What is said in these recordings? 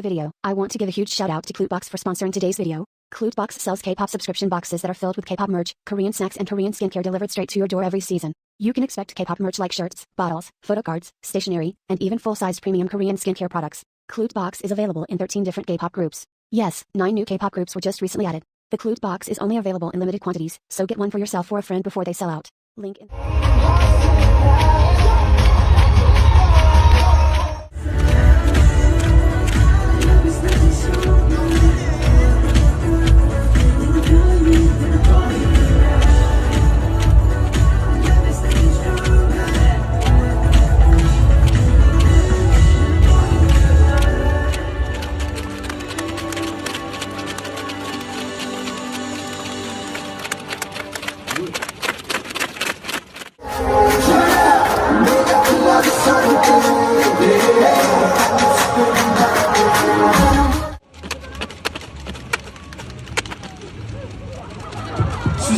video, I want to give a huge shout out to Clutebox for sponsoring today's video. Clutebox sells K-pop subscription boxes that are filled with K-pop merch, Korean snacks and Korean skincare delivered straight to your door every season. You can expect K-pop merch like shirts, bottles, photo cards, stationery, and even full-sized premium Korean skincare products. Clutebox is available in 13 different K-pop groups. Yes, 9 new K-pop groups were just recently added. The Clutebox is only available in limited quantities, so get one for yourself or a friend before they sell out. Link in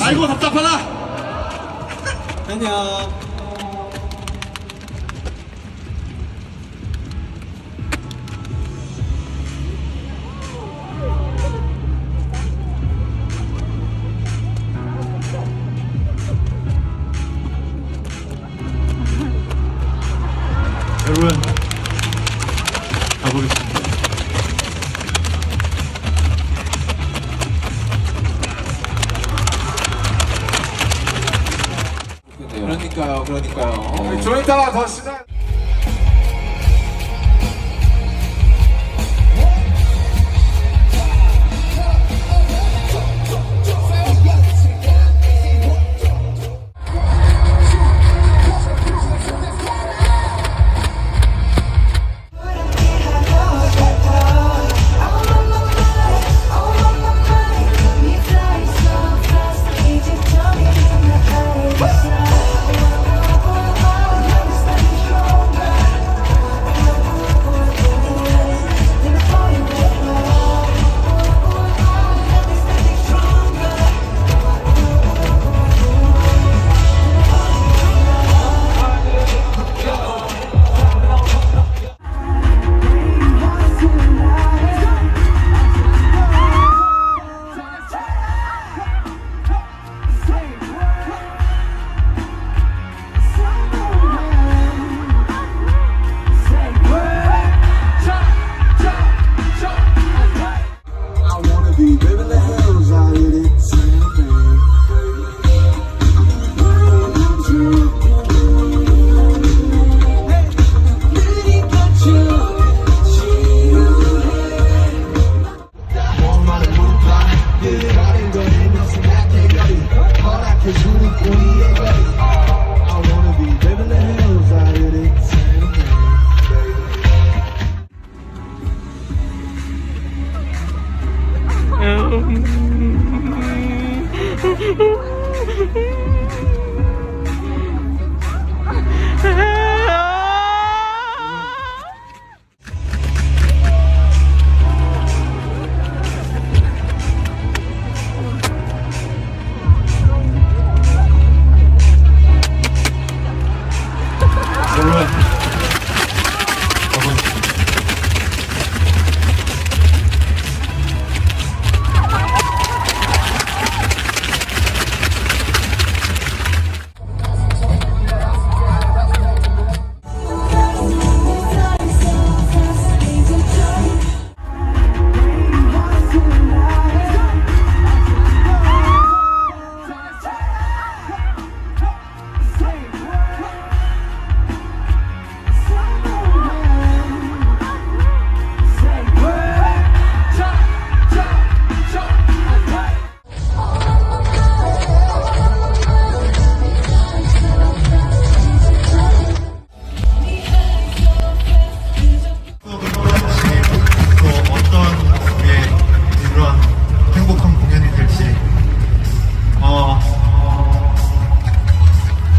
아이고 답답하다. 안녕. 여러분 가보겠습니다. 그러니까요. 좀 이따가 더 시간.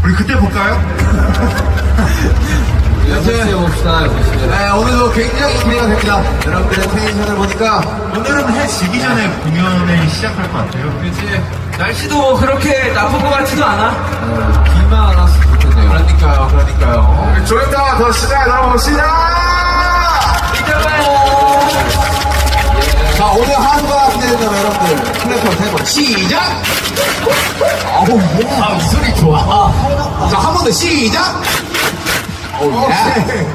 우리 그때 볼까요? 네, 오늘도 굉장히 기대가 됩니다. 여러분들의 텐션을 보니까 오늘은 해 지기 전에 공연을 시작할 것 같아요. 그렇지. 날씨도 그렇게 나쁜 것 같지도 않아. 비만 안 왔으면 좋겠네요. 그러니까요. 좀 이따가 더 시간에 넘어봅시다. 자, 오늘 하루가 기대된다면 여러분들 플랫폼 세번 시작! 어우, 예. 이 소리 좋아. 자, 한 번 더 시작! 어우, 예.